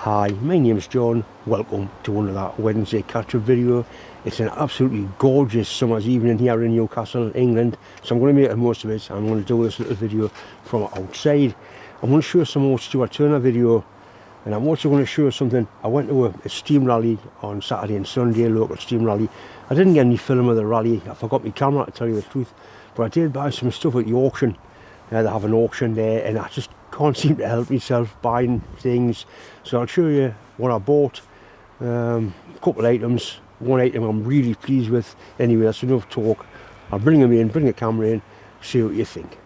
Hi, my name's John. Welcome to another Wednesday catch-up video. It's an absolutely gorgeous summer's evening here in Newcastle, England. So I'm going to make the most of it. I'm going to do this little video from outside. I'm going to show some more Stuart Turner video. And I'm also going to show something. I went to a steam rally on Saturday and Sunday, a local steam rally. I didn't get any film of the rally. I forgot my camera, to tell you the truth. But I did buy some stuff at the auction. They have an auction there, and I just can't seem to help myself buying things. So I'll show you what I bought. A couple of items. One item I'm really pleased with. Anyway, that's enough talk. I'll bring them in, bring the camera in, see what you think.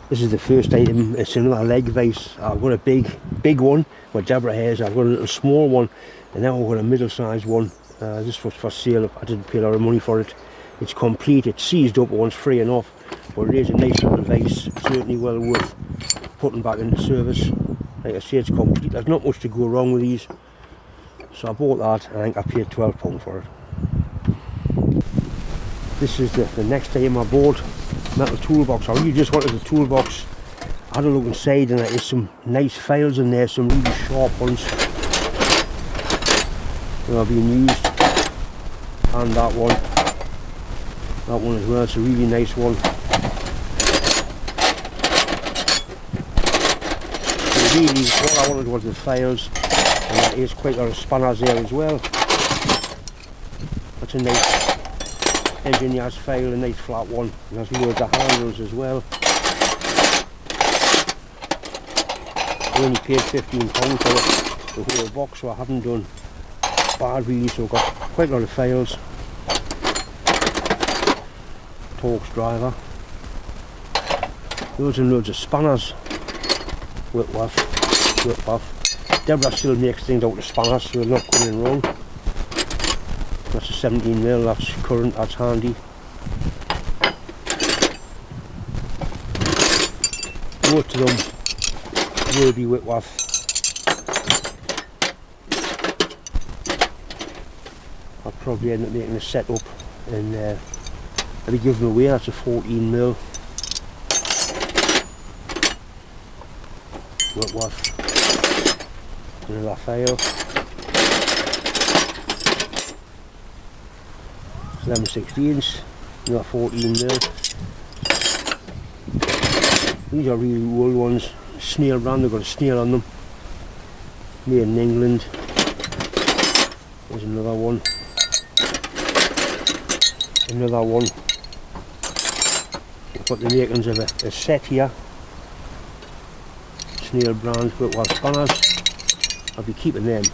This is the first item. It's another leg vise. I've got a big one with Deborah hairs. I've got a little small one, and then I've got a middle-sized one. This was for sale. I didn't pay a lot of money for it. It's complete. It's seized up once free enough, but it is a nice little vase. Certainly well worth putting back into service. Like I say, it's complete. There's not much to go wrong with these. So I bought that, and I think I paid £12 for it. This is the next item I bought. Metal toolbox. I really just wanted the toolbox. I had a look inside, and there's some nice files in there, some really sharp ones that are being used. And that one as well. It's a really nice one. So really, what I wanted was the files, and there is quite a lot of spanners there as well. That's a nice engineer's file, a nice flat one. And there's loads of handles as well. I only paid £15 for the whole box, so I haven't done bad really. So I've got quite a lot of files. Torx driver. Loads and loads of spanners. Whip-off. Deborah still makes things out of spanners, so they're not coming wrong. That's a 17mm, that's current, that's handy. Most of them will be whip-off. I'll probably end up making a setup and I'll be giving away. That's a 14mm. Whip-off. Another file. Them 16s, another 14mm. These are really old ones. Snail brand, they've got a snail on them. Made in England. There's another one. Another one. We've got the makings of a set here. Snail brand, but while spanners, I'll be keeping them.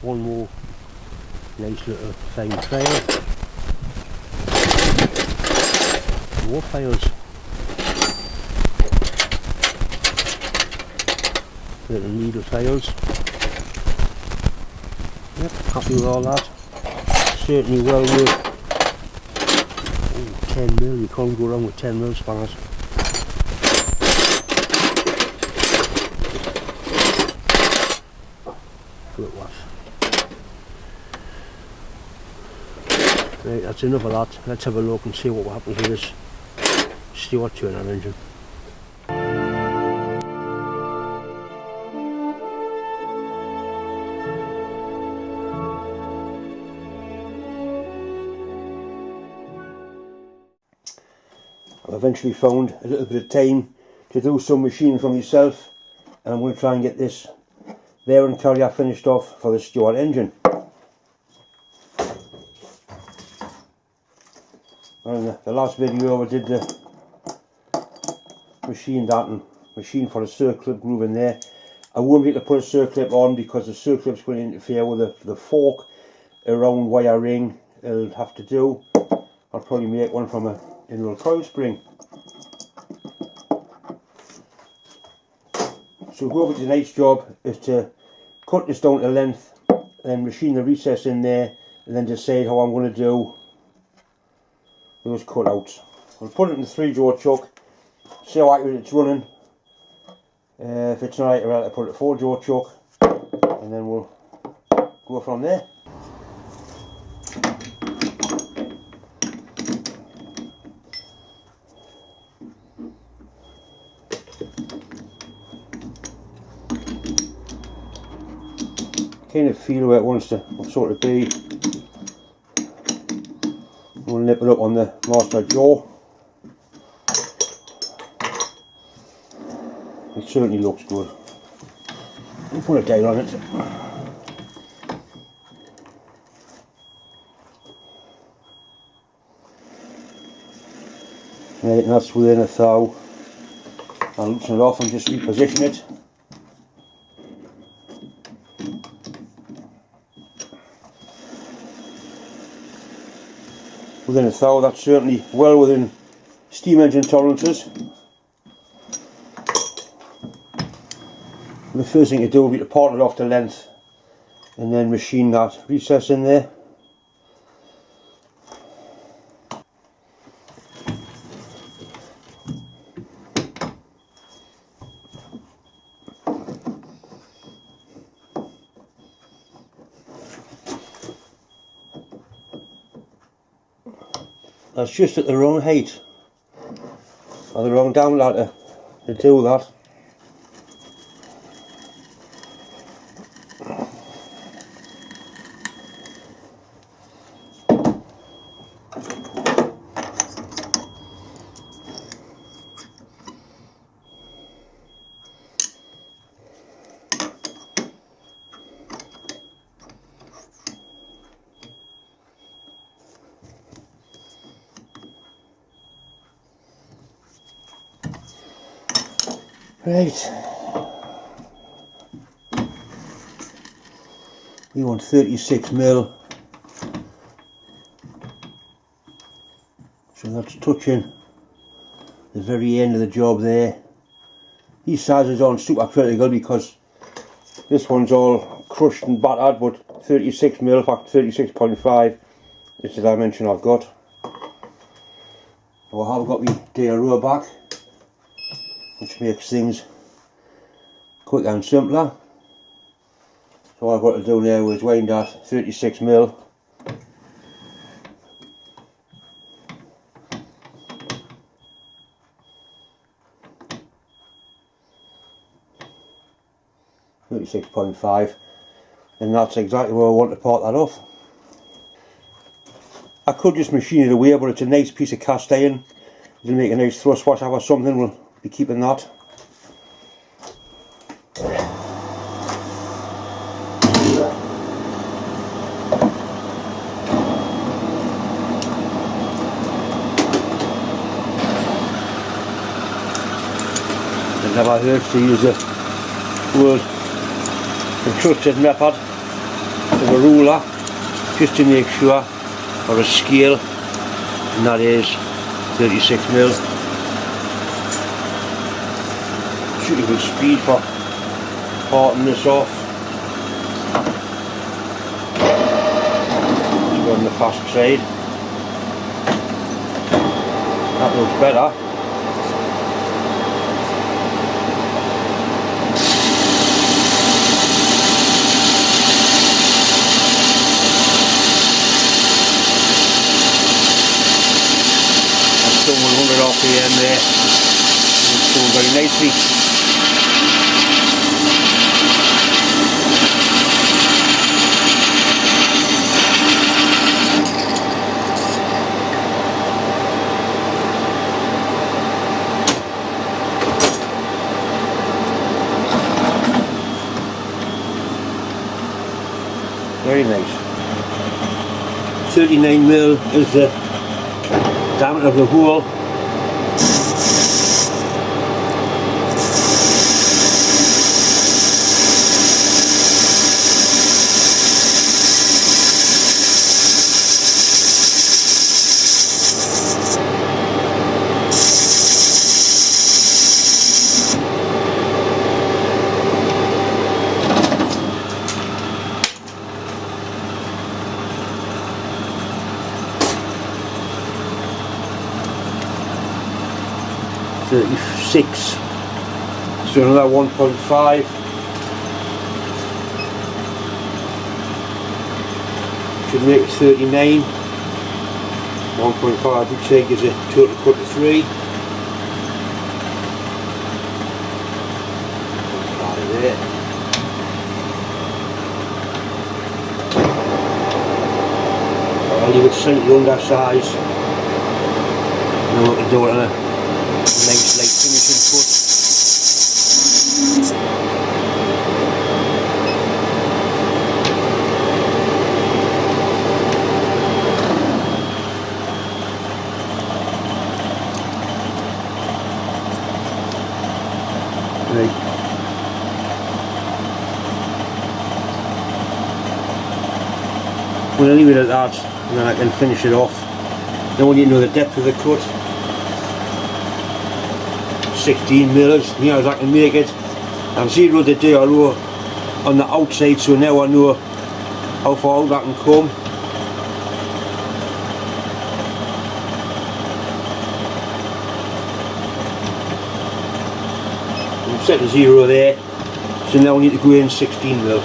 One more nice little fine file. More files. Little needle files. Yep, happy with all that. Certainly well worth 10mm. You can't go wrong with 10mm spanners. Right, that's enough of that. Let's have a look and see what happens with this Stuart Turner engine. I've eventually found a little bit of time to do some machining for myself, and I'm going to try and get this bearing carrier finished off for the Stuart engine. In the last video I did the machine that and machine for a circlip groove in there. I won't be able to put a circlip on because the circlip's going to interfere with the fork around wire ring. It'll have to do. I'll probably make one from a little coil spring. So whoever did a nice job is to cut this down to length, then machine the recess in there, and then decide how I'm going to do those cutouts. I'll put it in the 3-jaw chuck, see how accurate it's running. If it's not accurate, I'll put it in the 4-jaw chuck, and then we'll go from there. kind of feel where it wants to sort of be. We'll nip it up on the master jaw. It certainly looks good. We'll put a date on it. Right, and that's within a thou. I'll loosen it off and just reposition it. Within a thou, that's certainly well within steam engine tolerances. The first thing to do will be to part it off to length and then machine that recess in there. That's just at the wrong height or the wrong down ladder to do that. Right, we want 36mm, so that's touching the very end of the job there. These sizes aren't super critical because this one's all crushed and battered, but 36mm, in fact 36.5 is the dimension I've got. So I have got my DRO back, which makes things quicker and simpler. So all I've got to do now is wind that 36mm . 36.5, and that's exactly where I want to part that off. I could just machine it away, but it's a nice piece of cast iron. It'll make a nice thrust washer or something. We'll be keeping that. I've never heard to use the word the trusted method of a ruler just to make sure, or a scale, and that is 36mm. Should good speed for parting this off. Let's go on the fast side. That looks better. Still 100 RPM there, and it's going very nicely. Very nice. 39mm is the diameter of the hole. So another 1.5. Should make 39. 1.5 would say gives a total cut of 3. 1.5 there. leave it slightly undersized. Now we can do it on a nice light finishing cut. Right. I'm going to leave it at that and then I can finish it off. Now we need to know the depth of the cut. 16mm, as near as I can make it. I've zeroed the DRO on the outside, so now I know how far out I can come. I've set the 0 there, so now I need to go in 16mm.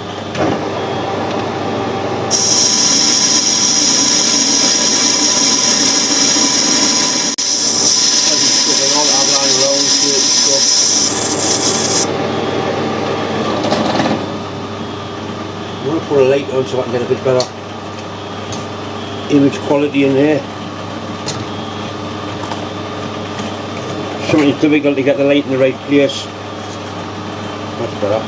I'm going to put a light on so I can get a bit better image quality in there. Something difficult to get the light in the right place. That's better.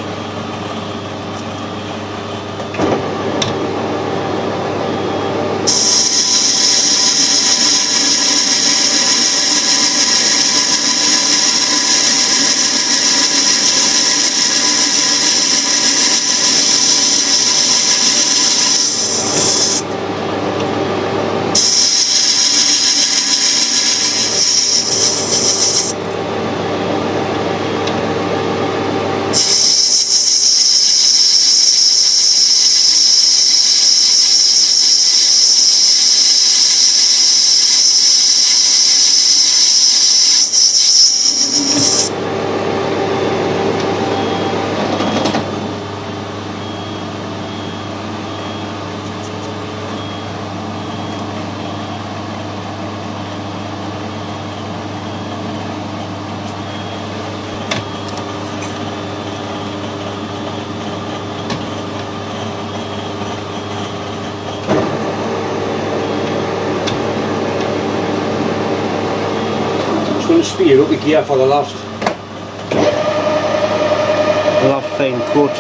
Speed it up again for the last fine cut.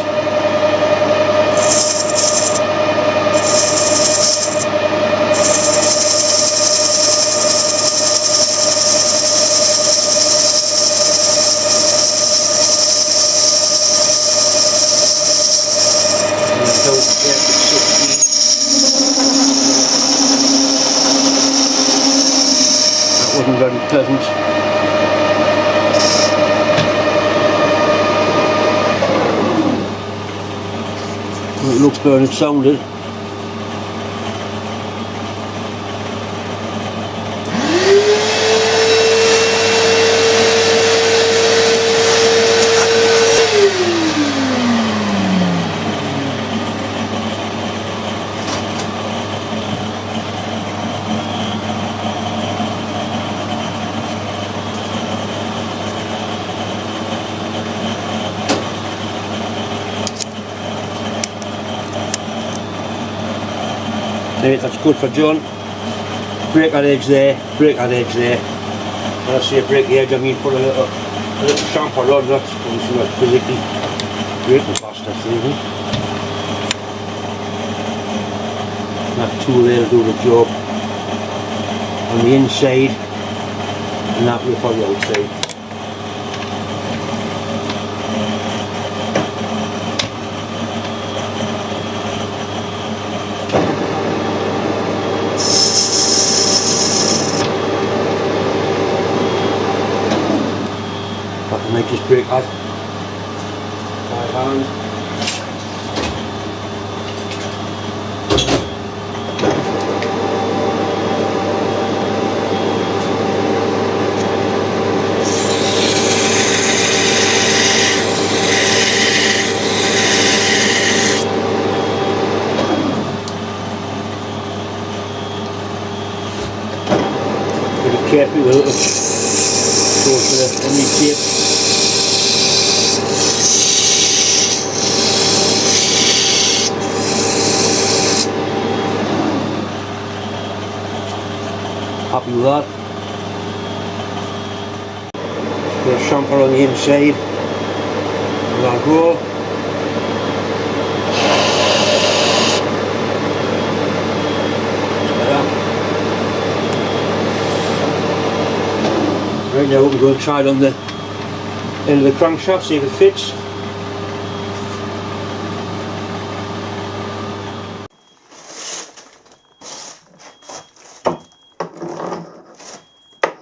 That wasn't very pleasant. It looks better than it sounded. Right, that's good for John. Break that edge there, break that edge there. When I say break the edge, I mean put a little chamfer on that, obviously not physically breaking faster through. That tool there will do the job on the inside and that way for the outside. I might just break that by hand. Be careful with it, go for the only tape. Do that. Just put a shampoo on the inside. Let that go. Right now we're going to try it on the end of the crankshaft, see if it fits.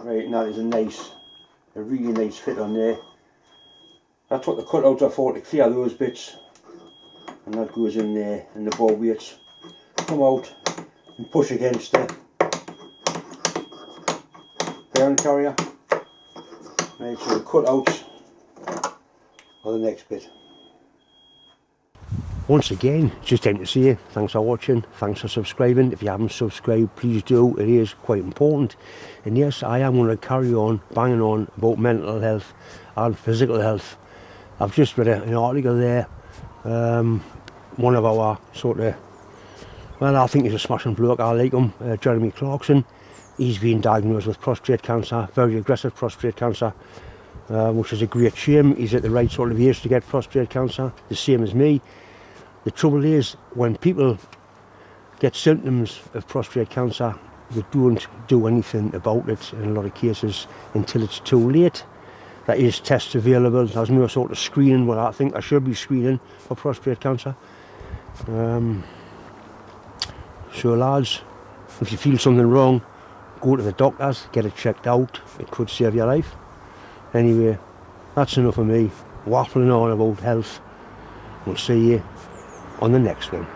Right, and that is a really nice fit on there. That's what the cutouts are for, to clear those bits. And that goes in there, and the ball weights come out and push against the bearing carrier. Right, so the cutouts are the next bit. Once again, just time to say thanks for watching, thanks for subscribing. If you haven't subscribed, please do, it is quite important. And yes, I am going to carry on banging on about mental health and physical health. I've just read an article there, one of our sort of, well, I think he's a smashing bloke, I like him, Jeremy Clarkson. He's been diagnosed with prostate cancer, very aggressive prostate cancer, which is a great shame. He's at the right sort of age to get prostate cancer, the same as me. The trouble is, when people get symptoms of prostate cancer, they don't do anything about it in a lot of cases until it's too late. There is tests available, there's no sort of screening, well, I think I should be screening for prostate cancer. So lads, if you feel something wrong, go to the doctors, get it checked out, it could save your life. Anyway, that's enough of me waffling on about health. We'll see you on the next one.